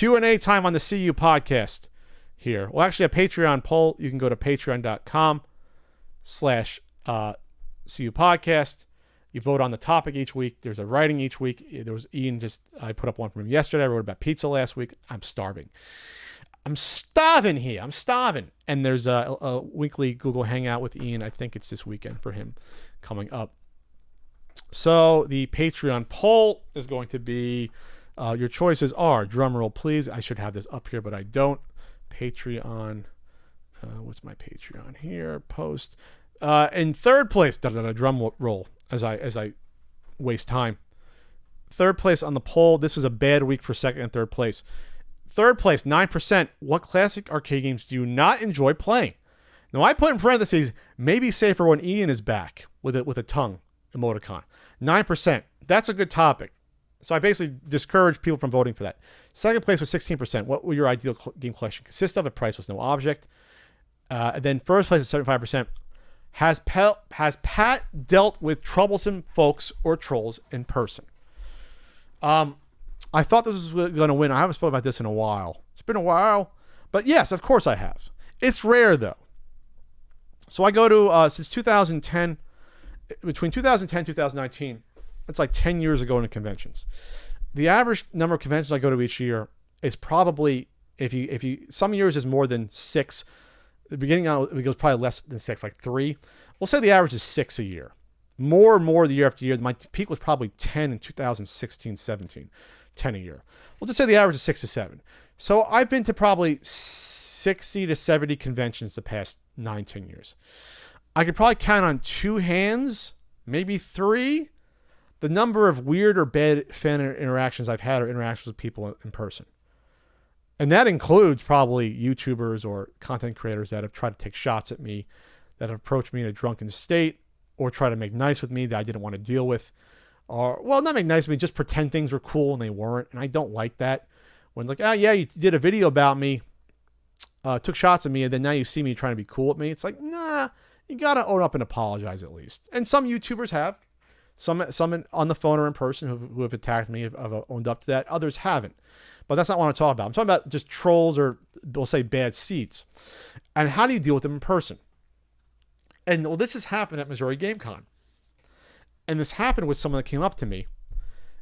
Q&A time on the CU podcast here. Well, actually, a Patreon poll. You can go to patreon.com/CU podcast. You vote on the topic each week. There's a writing each week. There was Ian I put up one from him yesterday. I wrote about pizza last week. I'm starving here. I'm starving. And there's a weekly Google Hangout with Ian. I think it's this weekend for him coming up. So the Patreon poll is going to be, your choices are, drum roll please. I should have this up here, but I don't. Patreon. What's my Patreon here? Post. In third place, drum roll as I waste time. Third place on the poll. This was a bad week for second and third place. Third place, 9%. What classic arcade games do you not enjoy playing? Now, I put in parentheses, maybe safer when Ian is back with a tongue emoticon. 9%. That's a good topic. So I basically discourage people from voting for that. Second place was 16%. What will your ideal game collection consist of? A price was no object. And then first place is 75%. Has Pat dealt with troublesome folks or trolls in person? I thought this was going to win. I haven't spoken about this in a while. It's been a while. But yes, of course I have. It's rare, though. So I go to, since 2010, between 2010 and 2019, it's like 10 years ago in conventions. The average number of conventions I go to each year is probably, if you some years is more than 6. The beginning it goes probably less than 6, like 3. We'll say the average is 6 a year. More and more the year after year. My peak was probably 10 in 2016, 17. 10 a year. We'll just say the average is 6 to 7. So I've been to probably 60 to 70 conventions the past 9-10 years. I could probably count on 2 hands, maybe 3, the number of weird or bad fan interactions I've had or interactions with people in person. And that includes probably YouTubers or content creators that have tried to take shots at me, that have approached me in a drunken state, or try to make nice with me that I didn't want to deal with. Or, well, not make nice with me, just pretend things were cool and they weren't. And I don't like that. When it's like, oh yeah, you did a video about me, took shots at me, and then now you see me trying to be cool with me. It's like, nah, you got to own up and apologize at least. And some YouTubers have. Some on the phone or in person who have attacked me have owned up to that. Others haven't. But that's not what I want to talk about. I'm talking about just trolls or, we'll say, bad seats. And how do you deal with them in person? And well, this has happened at Missouri GameCon. And this happened with someone that came up to me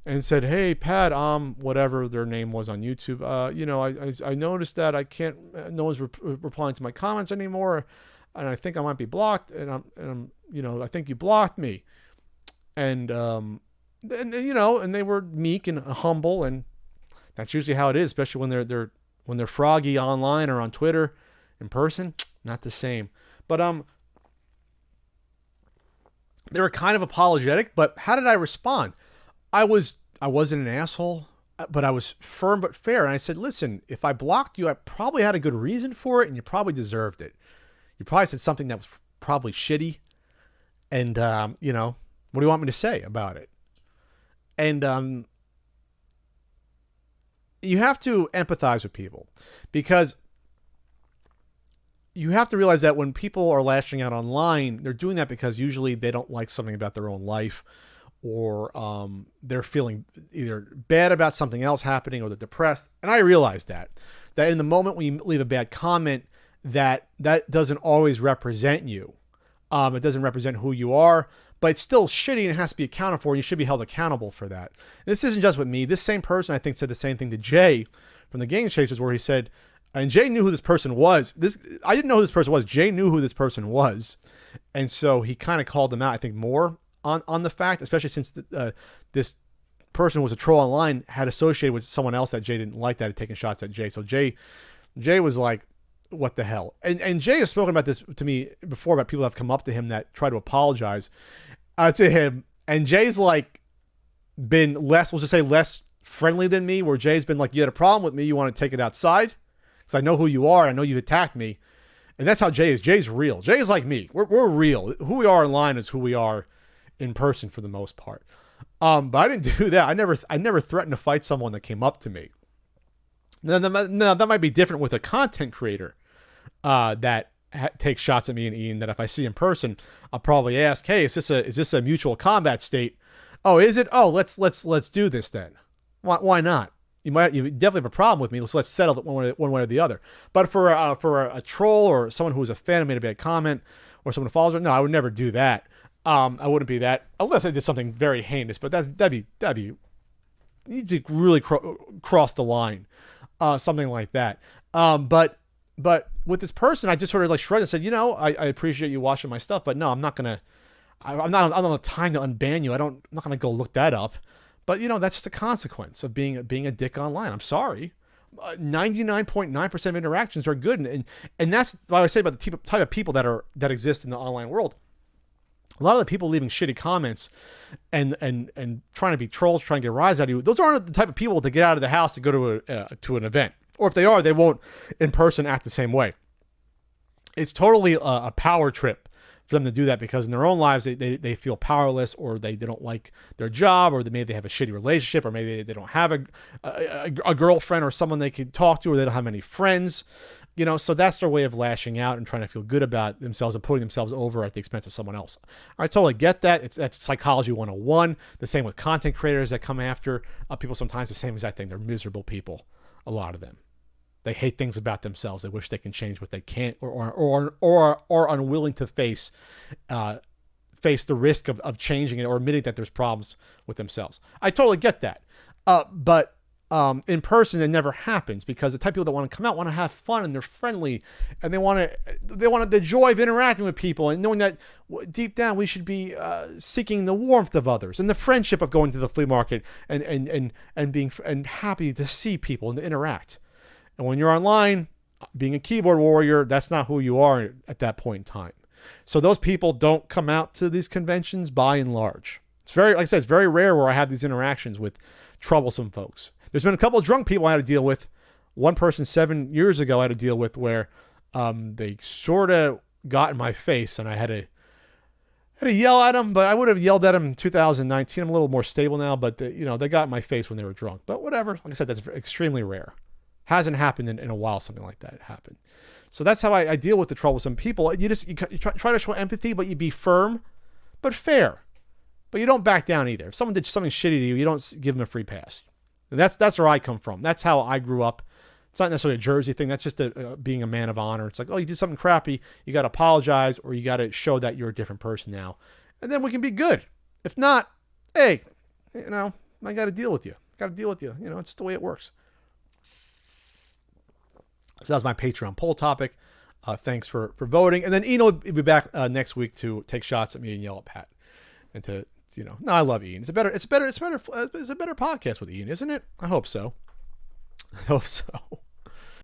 and said, hey, Pat, whatever their name was on YouTube, I noticed that I can't, no one's replying to my comments anymore. And I think I might be blocked. And I'm I think you blocked me. And they were meek and humble. And that's usually how it is, especially when they're froggy online or on Twitter. In person, not the same. But, they were kind of apologetic, but how did I respond? I wasn't an asshole, but I was firm but fair. And I said, listen, if I blocked you, I probably had a good reason for it, and you probably deserved it. You probably said something that was probably shitty. And, what do you want me to say about it? And you have to empathize with people, because you have to realize that when people are lashing out online, they're doing that because usually they don't like something about their own life, or they're feeling either bad about something else happening, or they're depressed. And I realize that in the moment when you leave a bad comment, that doesn't always represent you. It doesn't represent who you are, but it's still shitty and it has to be accounted for. And you should be held accountable for that. And this isn't just with me. This same person, I think, said the same thing to Jay from the Game Chasers, where he said, and Jay knew who this person was. I didn't know who this person was. Jay knew who this person was. And so he kind of called them out, I think, more on the fact, especially since this person was a troll online, had associated with someone else that Jay didn't like, that had taken shots at Jay. So Jay was like, what the hell? And Jay has spoken about this to me before, about people that have come up to him that try to apologize to him. And Jay's like been less, we'll just say less friendly than me, where Jay's been like, you had a problem with me, you want to take it outside? Because I know who you are. I know you've attacked me. And that's how Jay is. Jay's real. Jay is like me. We're real. Who we are online is who we are in person for the most part. But I didn't do that. I never threatened to fight someone that came up to me. Now, that might be different with a content creator that takes shots at me and Ian, that if I see in person, I'll probably ask, hey, is this a mutual combat state? Oh, is it? Oh, let's do this then. Why not? you definitely have a problem with me. So let's settle it one way or the other. But for a troll or someone who is a fan and made a bad comment, or someone who follows her, no, I would never do that. I wouldn't be that unless I did something very heinous. But that'd be you'd be really cross the line, something like that. But with this person, I just sort of like shrugged and said, I appreciate you watching my stuff, but no, I'm not gonna. I don't have time to unban you. I'm not gonna go look that up. But that's just a consequence of being a dick online. I'm sorry. 99.9% of interactions are good, and that's what I say about the type of people that exist in the online world. A lot of the people leaving shitty comments and trying to be trolls, trying to get a rise out of you, those aren't the type of people that get out of the house to go to an event. Or if they are, they won't in person act the same way. It's totally a power trip for them to do that, because in their own lives they feel powerless, or they don't like their job, or maybe they have a shitty relationship, or maybe they don't have a girlfriend or someone they can talk to, or they don't have many friends. So that's their way of lashing out and trying to feel good about themselves and putting themselves over at the expense of someone else. I totally get that. That's psychology 101. The same with content creators that come after people sometimes, the same exact thing. They're miserable people, a lot of them. They hate things about themselves. They wish they can change what they can't, or are unwilling to face the risk of changing it, or admitting that there's problems with themselves. I totally get that. But in person, it never happens, because the type of people that want to come out want to have fun, and they're friendly, and they want the joy of interacting with people, and knowing that deep down we should be seeking the warmth of others and the friendship of going to the flea market and being happy to see people and to interact. And when you're online, being a keyboard warrior, that's not who you are at that point in time. So those people don't come out to these conventions by and large. It's very, like I said, it's very rare where I have these interactions with troublesome folks. There's been a couple of drunk people I had to deal with. One person 7 years ago I had to deal with where they sort of got in my face, and I had to yell at them, but I would have yelled at them in 2019. I'm a little more stable now, but they got in my face when they were drunk. But whatever. Like I said, that's extremely rare. Hasn't happened in a while, something like that happened. So that's how I deal with the troublesome people. You try to show empathy, but you be firm, but fair. But you don't back down either. If someone did something shitty to you, you don't give them a free pass. And that's where I come from. That's how I grew up. It's not necessarily a Jersey thing. That's just being a man of honor. It's like, oh, you did something crappy. You got to apologize, or you got to show that you're a different person now. And then we can be good. If not, hey, I got to deal with you. It's just the way it works. So that was my Patreon poll topic. Thanks for voting. And then Ian will be back next week to take shots at me and yell at Pat. And to, no, I love Ian. It's a better podcast with Ian, isn't it? I hope so.